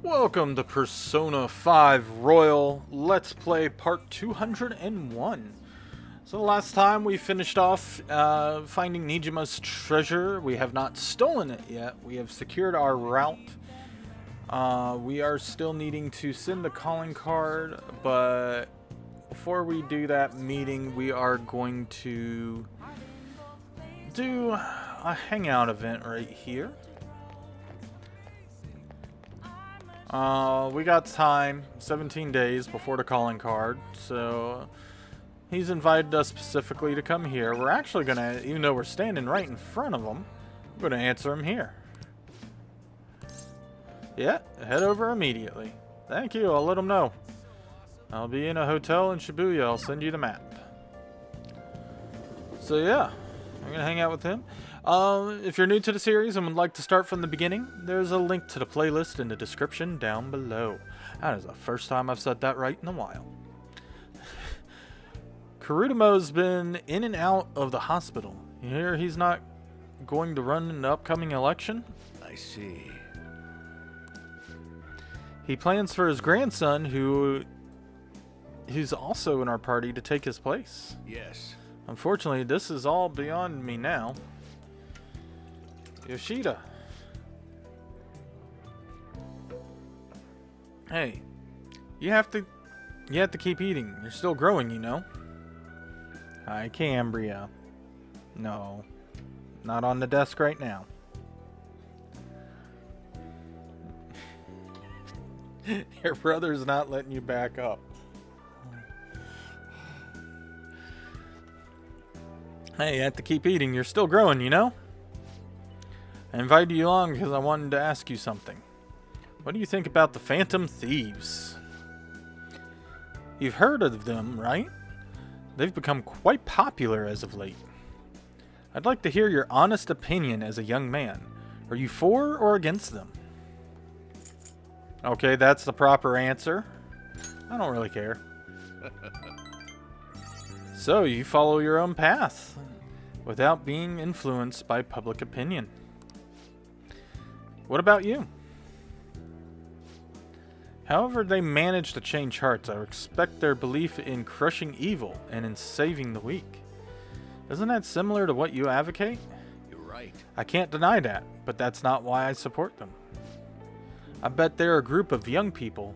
Welcome to Persona 5 Royal Let's Play Part 201. So the last time we finished off finding Nijima's treasure. We have not stolen it yet. We have secured our route. We are still needing to send the calling card, but before we do that meeting, we are going to do a hangout event right here. We got time, 17 days before the calling card, so he's invited us specifically to come here. We're actually gonna, even though we're standing right in front of him, we're gonna answer him here. Yeah, head over immediately. Thank you, I'll let him know. I'll be in a hotel in Shibuya, I'll send you the map. So yeah, I'm gonna hang out with him. If you're new to the series and would like to start from the beginning, there's a link to the playlist in the description down below. That is the first time I've said that right in a while. Kurutamo's been in and out of the hospital. You hear he's not going to run in the upcoming election? I see. He plans for his grandson, who's also in our party, to take his place. Yes. Unfortunately, this is all beyond me now. Yoshida. Hey, you have to keep eating. You're still growing, you know. Hi, Cambria. No, not on the desk right now. Your brother's not letting you back up. Hey, you have to keep eating. You're still growing, you know. I invited you along because I wanted to ask you something. What do you think about the Phantom Thieves? You've heard of them, right? They've become quite popular as of late. I'd like to hear your honest opinion as a young man. Are you for or against them? Okay, that's the proper answer. I don't really care. So, you follow your own path without being influenced by public opinion. What about you? However they manage to change hearts, I respect their belief in crushing evil and in saving the weak. Isn't that similar to what you advocate? You're right. I can't deny that, but that's not why I support them. I bet they're a group of young people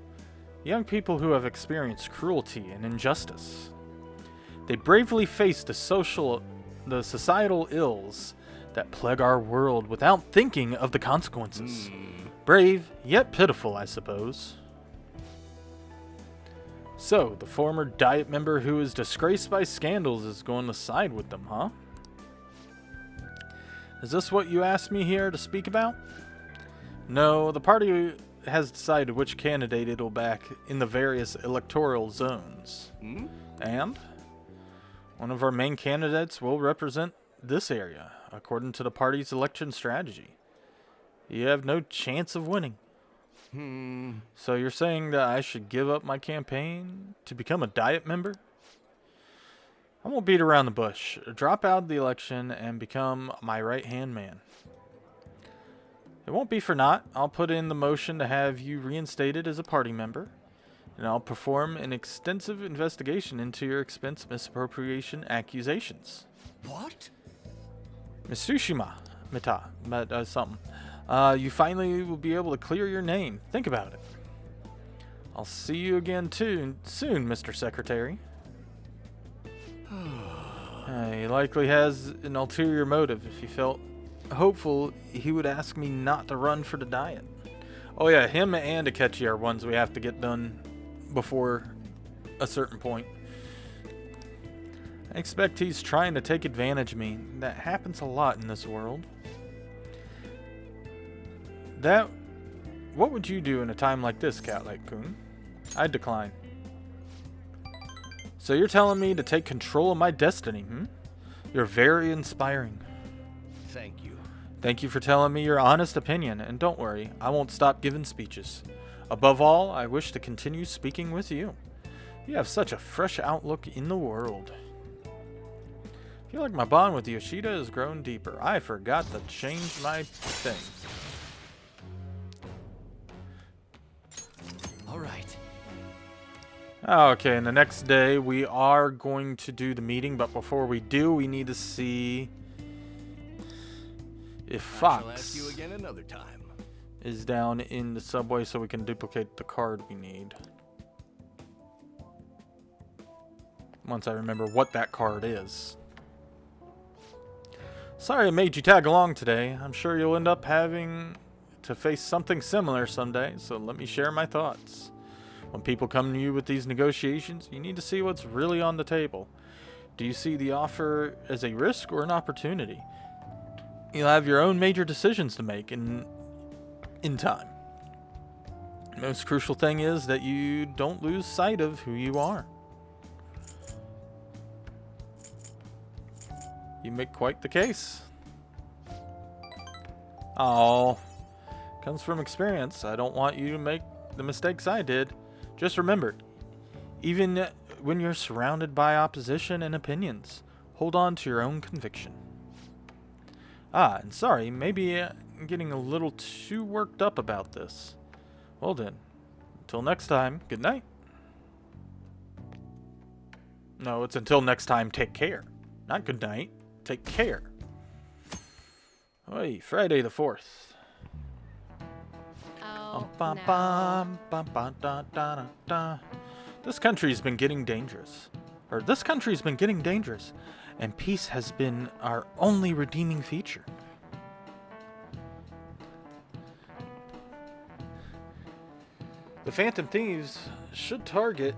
who have experienced cruelty and injustice. They bravely face the societal ills that plague our world without thinking of the consequences. Brave, yet pitiful, I suppose. So, the former Diet member who is disgraced by scandals is going to side with them, huh? Is this what you asked me here to speak about? No, the party has decided which candidate it'll back in the various electoral zones. And one of our main candidates will represent this area, according to the party's election strategy. You have no chance of winning. So you're saying that I should give up my campaign to become a Diet member? I won't beat around the bush. Drop out of the election and become my right-hand man. It won't be for naught. I'll put in the motion to have you reinstated as a party member, and I'll perform an extensive investigation into your expense misappropriation accusations. What? Mitsushima, something. You finally will be able to clear your name. Think about it. I'll see you again soon, Mr. Secretary. He likely has an ulterior motive. If he felt hopeful, he would ask me not to run for the Diet. Oh yeah, him and Akechi are ones we have to get done before a certain point. I expect he's trying to take advantage of me. That happens a lot in this world. What would you do in a time like this, Catlight-kun? I'd decline. So you're telling me to take control of my destiny, You're very inspiring. Thank you. Thank you for telling me your honest opinion, and don't worry, I won't stop giving speeches. Above all, I wish to continue speaking with you. You have such a fresh outlook in the world. I feel like my bond with Yoshida has grown deeper. I forgot to change my thing. Okay, and the next day we are going to do the meeting, but before we do, we need to see if I shall ask you Fox again another time. is down in the subway so we can duplicate the card we need. Once I remember what that card is. Sorry I made you tag along today. I'm sure you'll end up having to face something similar someday, so let me share my thoughts. When people come to you with these negotiations, you need to see what's really on the table. Do you see the offer as a risk or an opportunity? You'll have your own major decisions to make in time. The most crucial thing is that you don't lose sight of who you are. You make quite the case. Oh, comes from experience. I don't want you to make the mistakes I did. Just remember, even when you're surrounded by opposition and opinions, hold on to your own conviction. Ah, and sorry, maybe I'm getting a little too worked up about this. Well then, until next time, good night. No, it's until next time, take care. Not good night, take care. Oi, Friday the 4th. Oh, no. This country's been getting dangerous. This country's been getting dangerous, and peace has been our only redeeming feature. The Phantom Thieves should target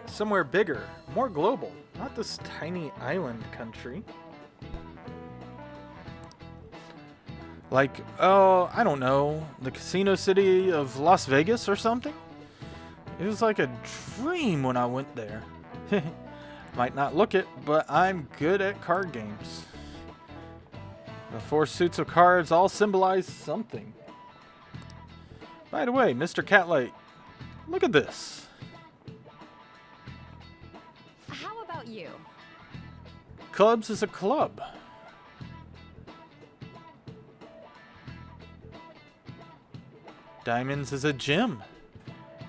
somewhere bigger, more global, not this tiny island country. Like, oh, I don't know, the casino city of Las Vegas or something? It was like a dream when I went there. Might not look it, but I'm good at card games. The 4 suits of cards all symbolize something. By the way, Mr. Catlight, look at this. How about you? Clubs is a club. Diamonds is a gem.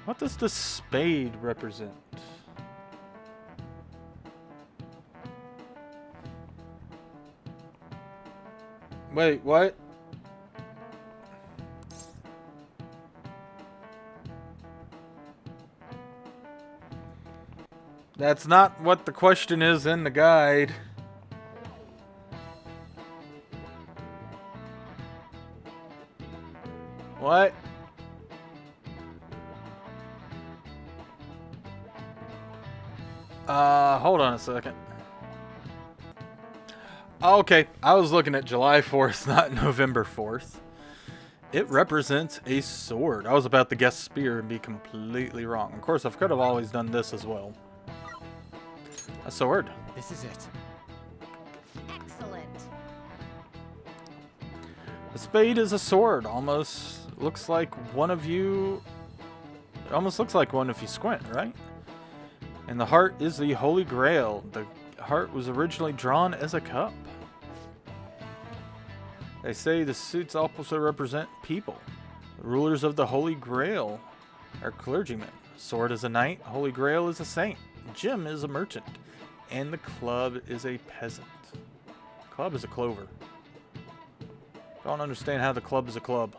What does the spade represent? Wait, what? That's not what the question is in the guide. What? Hold on a second. Okay, I was looking at July 4th, not November 4th. It represents a sword. I was about to guess spear and be completely wrong. Of course, I could have always done this as well. A sword. This is it. Excellent. A spade is a sword. Almost looks like one of you... It almost looks like one if you squint, right? And the heart is the Holy Grail. The heart was originally drawn as a cup. They say the suits also represent people. The rulers of the Holy Grail are clergymen. Sword is a knight. Holy Grail is a saint. Gem is a merchant. And the club is a peasant. Club is a clover. Don't understand how the club is a club.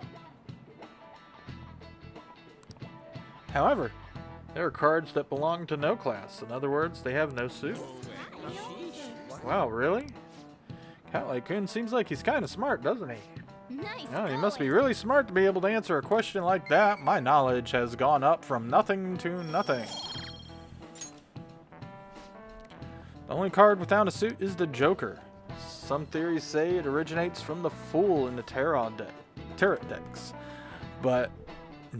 However, there are cards that belong to no class. In other words, they have no suit. Wow, really? Catlight-kun seems like he's kind of smart, doesn't he? Nice. Oh, he must be really smart to be able to answer a question like that. My knowledge has gone up from nothing to nothing. The only card without a suit is the Joker. Some theories say it originates from the Fool in the tarot decks, but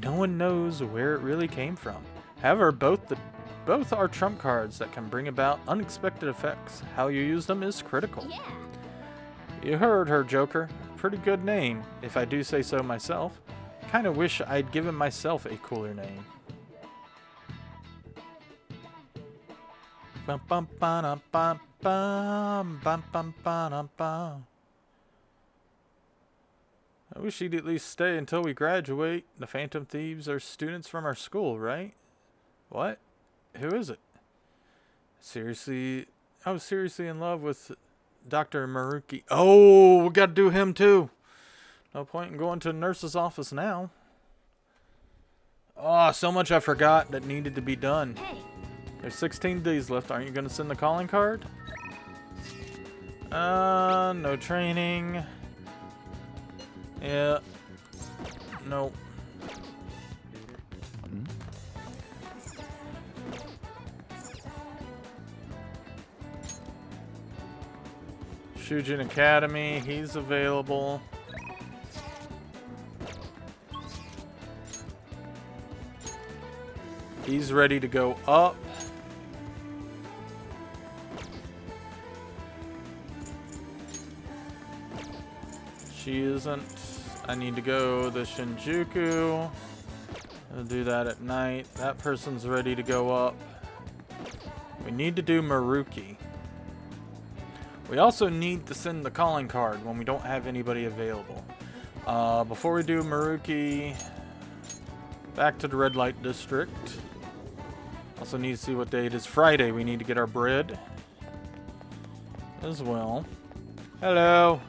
no one knows where it really came from. However, both are trump cards that can bring about unexpected effects. How you use them is critical. Yeah. You heard her, Joker. Pretty good name, if I do say so myself. Kinda wish I'd given myself a cooler name. Bum bum ba bum bum bum bum ba bum. I wish he'd at least stay until we graduate. The Phantom Thieves are students from our school, right? What? Who is it? Seriously, I was seriously in love with Dr. Maruki. Oh, we gotta do him too. No point in going to the nurse's office now. Oh, so much I forgot that needed to be done. Hey, There's 16 days left. Aren't you gonna send the calling card? No training. Yeah. Nope. Shujin Academy, he's available. He's ready to go up. She isn't. I need to go to Shinjuku. I'll do that at night. That person's ready to go up. We need to do Maruki. We also need to send the calling card when we don't have anybody available. Before we do Maruki, back to the red light district. Also need to see what day it is. Friday, we need to get our bread as well. Hello.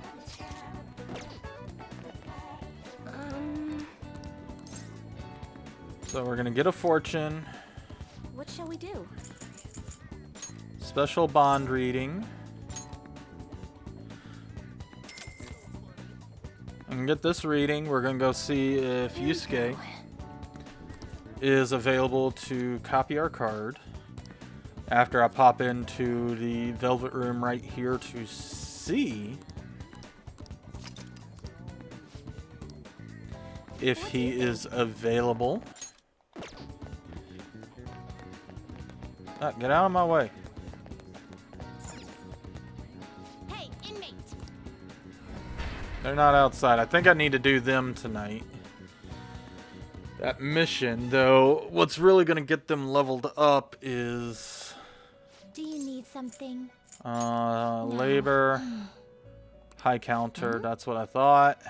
So we're gonna get a fortune. what shall we do? Special bond reading. And get this reading. We're gonna go see if Yusuke is available to copy our card. After I pop into the Velvet Room right here to see if he is available. Ah, get out of my way. Hey, inmate! They're not outside. I think I need to do them tonight. That mission, though, what's really going to get them leveled up is... Do you need something? labor. High counter, that's what I thought.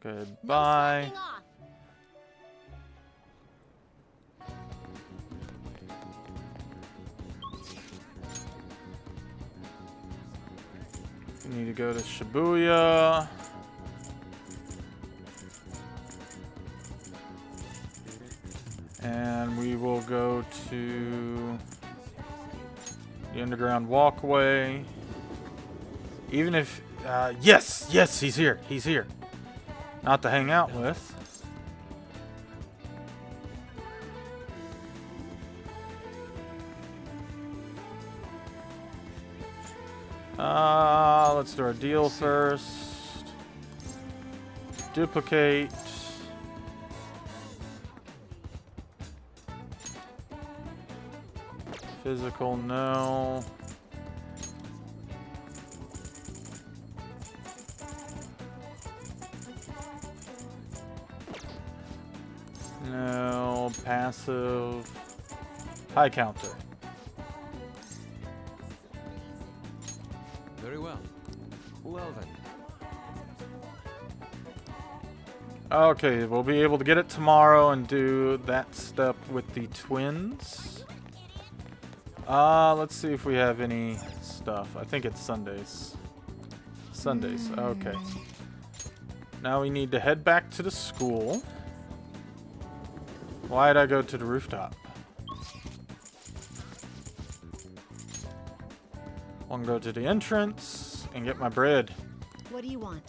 Goodbye. Slacking off. We need to go to Shibuya. And we will go to the underground walkway. Even if, yes, he's here. He's here. Not to hang out with. Let's do our deal first. Duplicate. Physical, no. No. Passive. High counter. Very well. Well then. Okay, we'll be able to get it tomorrow and do that step with the twins. Let's see if we have any stuff. I think it's Sundays. Sundays, okay. Now we need to head back to the school. Why'd I go to the rooftop? I'm gonna go to the entrance and get my bread. What do you want?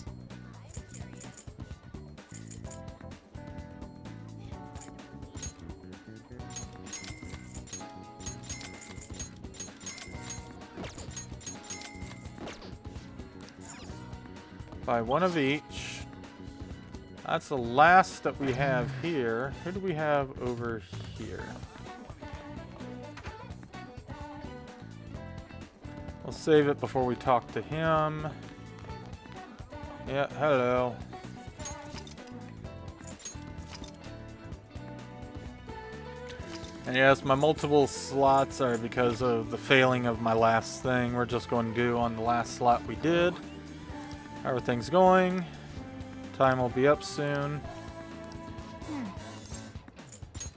Buy one of each. That's the last that we have here. Who do we have over here? We'll save it before we talk to him. Yeah, hello. And yes, my multiple slots are because of the failing of my last thing. We're just going to do on the last slot we did. How are things going? Time will be up soon.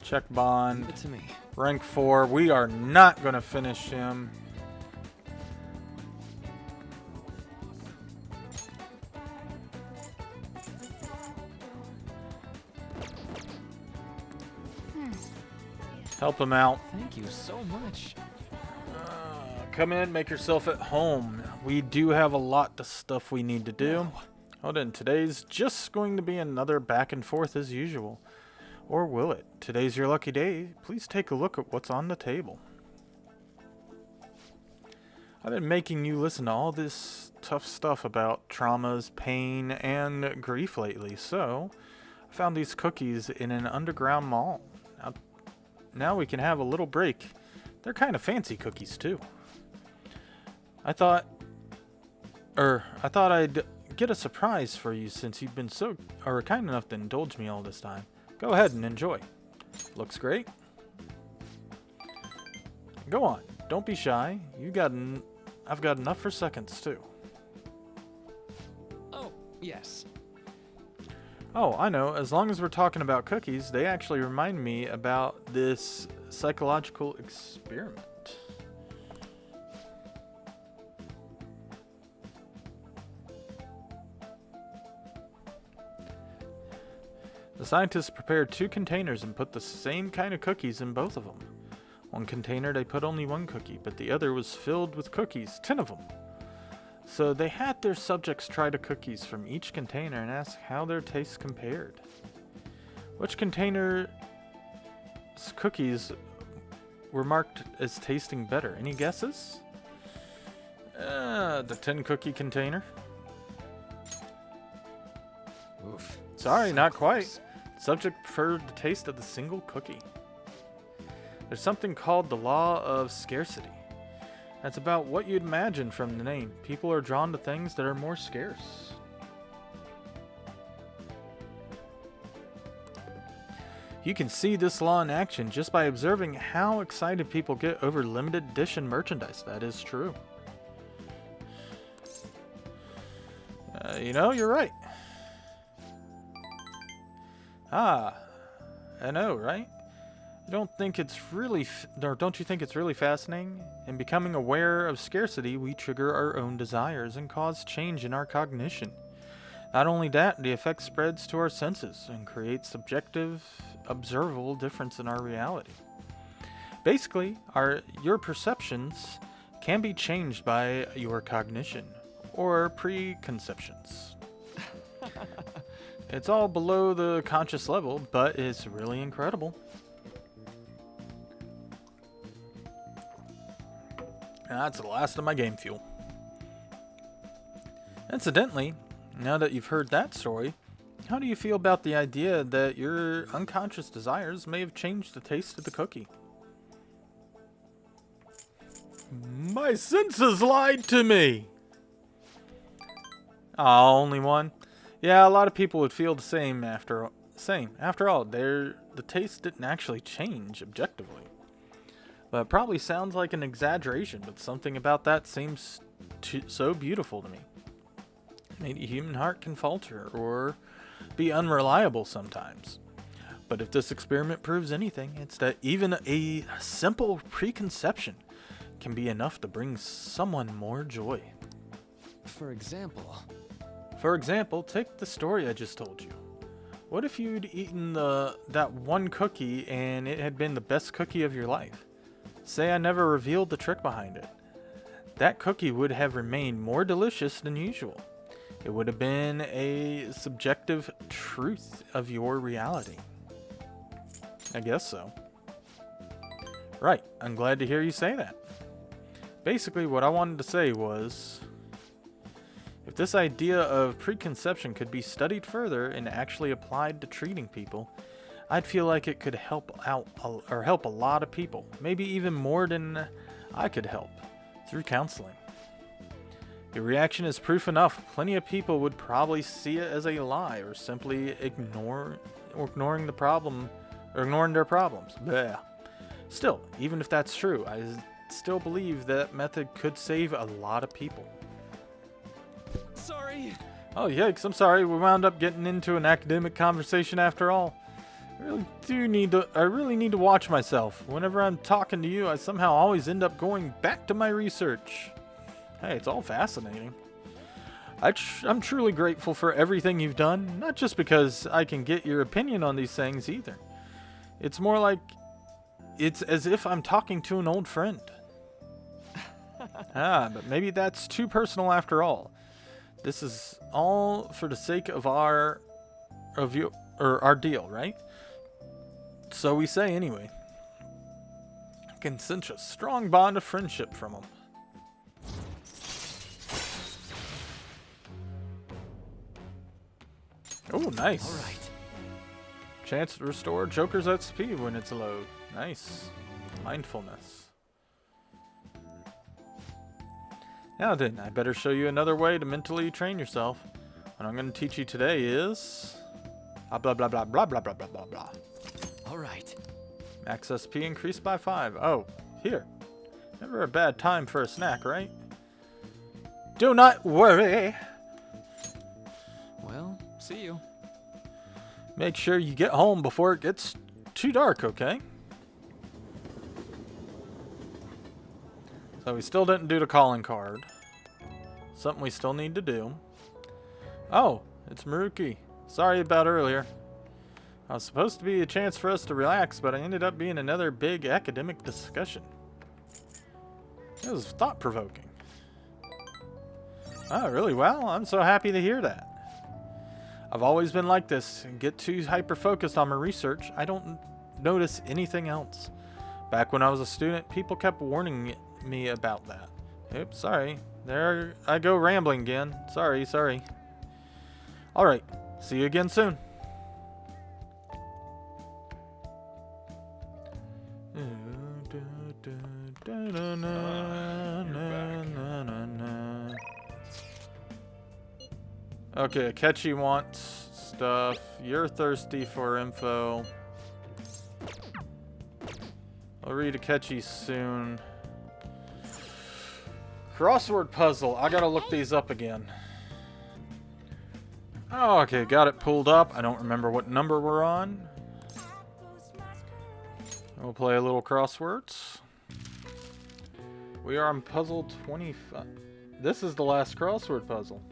Check Leave bond. it to me. Rank 4. We are not going to finish him. Help him out. Thank you so much. Come in, make yourself at home. We do have a lot of stuff we need to do. Hold on, today's just going to be another back and forth as usual. Or will it? Today's your lucky day. Please take a look at what's on the table. I've been making you listen to all this tough stuff about traumas, pain, and grief lately, so I found these cookies in an underground mall. Now we can have a little break. They're kind of fancy cookies, too. I thought I'd get a surprise for you since you've been so kind enough to indulge me all this time. Go ahead and enjoy. Looks great. Go on. Don't be shy. I've got enough for seconds too. Oh, yes. Oh, I know. As long as we're talking about cookies, they actually remind me about this psychological experiment. The scientists prepared 2 containers and put the same kind of cookies in both of them. One container they put only 1 cookie, but the other was filled with cookies, 10 of them. So they had their subjects try the cookies from each container and ask how their tastes compared. Which container's cookies were marked as tasting better? Any guesses? The 10 cookie container. Oof. Sorry, So not close. quite. Subject preferred the taste of the single cookie. There's something called the law of scarcity. That's about what you'd imagine from the name. People are drawn to things that are more scarce. You can see this law in action just by observing how excited people get over limited edition merchandise. That is true. You're right. I know, right? Don't you think it's really fascinating? In becoming aware of scarcity, we trigger our own desires and cause change in our cognition. Not only that, the effect spreads to our senses and creates subjective, observable difference in our reality. Basically, your perceptions can be changed by your cognition or preconceptions. It's all below the conscious level, but it's really incredible. And that's the last of my game fuel. Incidentally, now that you've heard that story, how do you feel about the idea that your unconscious desires may have changed the taste of the cookie? My senses lied to me! Oh, only one? Yeah, a lot of people would feel the same after all, the taste didn't actually change objectively. But it probably sounds like an exaggeration, but something about that seems so beautiful to me. Maybe a human heart can falter or be unreliable sometimes. But if this experiment proves anything, it's that even a simple preconception can be enough to bring someone more joy. For example, take the story I just told you. What if you'd eaten that one cookie and it had been the best cookie of your life? Say I never revealed the trick behind it. That cookie would have remained more delicious than usual. It would have been a subjective truth of your reality. I guess so. Right, I'm glad to hear you say that. Basically, what I wanted to say was, if this idea of preconception could be studied further and actually applied to treating people, I'd feel like it could help a lot of people, maybe even more than I could help, through counseling. Your reaction is proof enough. Plenty of people would probably see it as a lie or simply ignoring their problems. Blech. Still, even if that's true, I still believe that method could save a lot of people. sorry. Oh, yikes, I'm sorry. We wound up getting into an academic conversation after all. I really need to watch myself. Whenever I'm talking to you, I somehow always end up going back to my research. Hey, it's all fascinating. I'm truly grateful for everything you've done, not just because I can get your opinion on these things either. It's more like it's as if I'm talking to an old friend. But maybe that's too personal after all. This is all for the sake of our deal, right? So we say anyway. I can sense a strong bond of friendship from him. Oh, nice. All right. Chance to restore Joker's XP when it's low. Nice. Mindfulness. Now then, I better show you another way to mentally train yourself. What I'm going to teach you today is... blah blah blah blah blah blah blah blah blah. All right. Max SP increased by 5. Oh, here. Never a bad time for a snack, right? Do not worry. Well, see you. Make sure you get home before it gets too dark, okay? So we still didn't do the calling card. Something we still need to do. Oh, it's Maruki. Sorry about earlier. I was supposed to be a chance for us to relax, but it ended up being another big academic discussion. It was thought-provoking. Oh, really? Well, I'm so happy to hear that. I've always been like this and get too hyper-focused on my research. I don't notice anything else. Back when I was a student, people kept warning me about that. Oops, sorry. There I go rambling again. Sorry. Alright, see you again soon. Okay, Akechi wants stuff. You're thirsty for info. I'll read Akechi soon. Crossword puzzle. I gotta look these up again. Oh, okay, got it pulled up. I don't remember what number we're on. We'll play a little crosswords. We are on puzzle 25. This is the last crossword puzzle.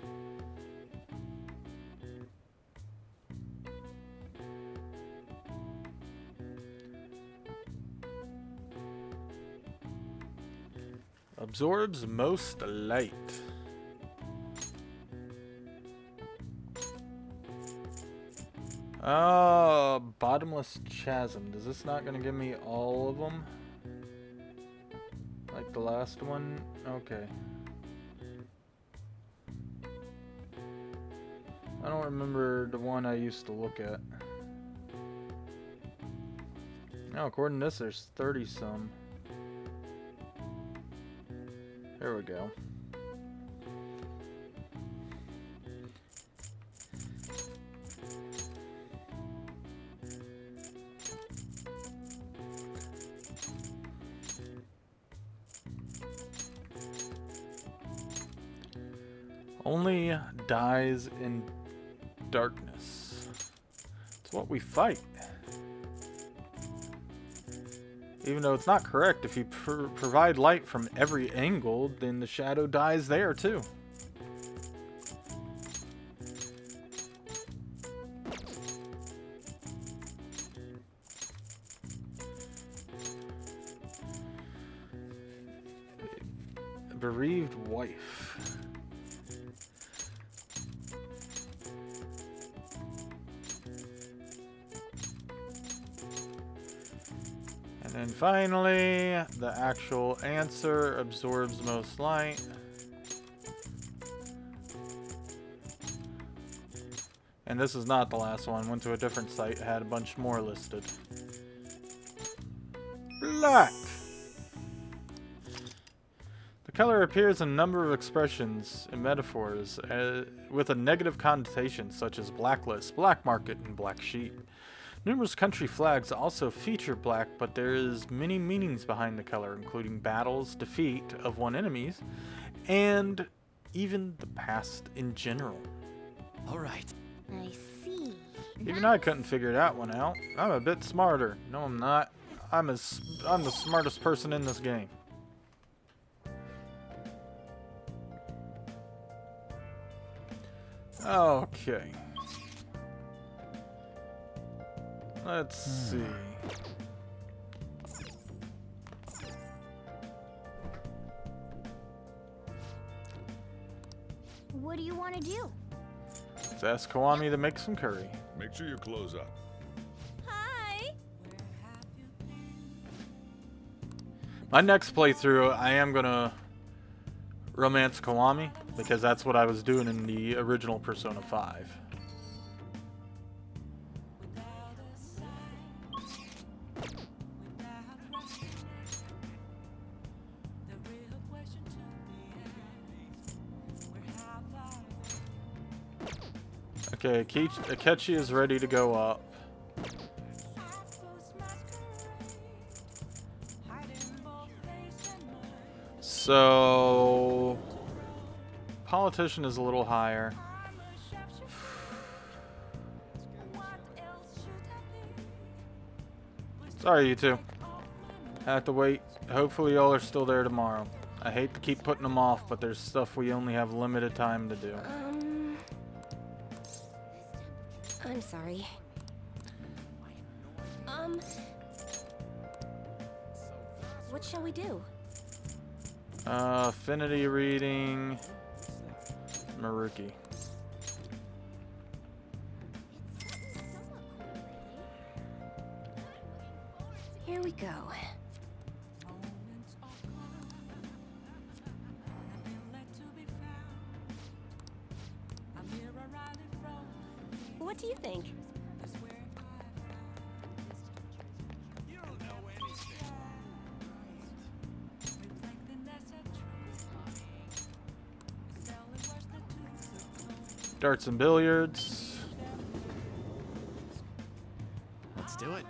Absorbs most light. Oh, bottomless chasm. Is this not going to give me all of them? Like the last one? Okay. I don't remember the one I used to look at. No, according to this, there's 30 some. There we go. Only dies in darkness. It's what we fight. Even though it's not correct, if you provide light from every angle, then the shadow dies there too. Bereaved wife. And finally, the actual answer absorbs most light. And this is not the last one. Went to a different site, had a bunch more listed. Black. The color appears in a number of expressions and metaphors with a negative connotation, such as blacklist, black market, and black sheep. Numerous country flags also feature black, but there is many meanings behind the color, including battles, defeat of one enemies, and even the past in general. All right. I see. Even I couldn't figure that one out. I'm a bit smarter. No, I'm not. I'm the smartest person in this game. Okay. Let's see. What do you want to do? Let's ask Kiwami to make some curry. Make sure you close up. Hi. My next playthrough, I am gonna romance Kiwami because that's what I was doing in the original Persona 5. Okay, Akechi is ready to go up. So, politician is a little higher. Sorry, you two. Have to wait. Hopefully y'all are still there tomorrow. I hate to keep putting them off, but there's stuff we only have limited time to do. I'm sorry. What shall we do? Affinity reading. Maruki. Here we go. What do you think? Darts and billiards. Let's do it.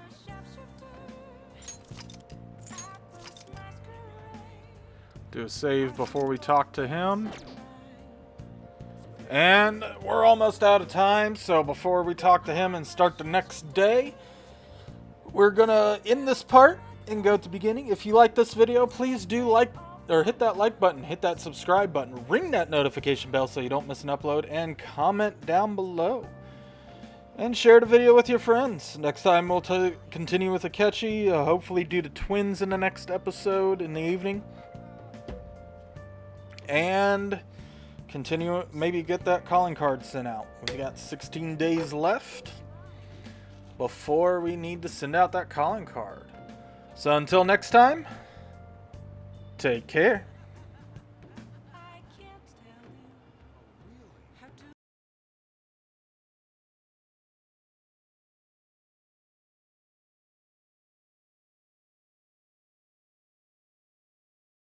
Do a save before we talk to him. And we're almost out of time, so before we talk to him and start the next day, we're gonna end this part and go to the beginning. If you like this video, please do like or hit that like button, hit that subscribe button, ring that notification bell so you don't miss an upload, and comment down below. And share the video with your friends. Next time we'll continue with Akechi, hopefully do the twins in the next episode in the evening. And continue, maybe get that calling card sent out. We got 16 days left before we need to send out that calling card. So until next time, take care.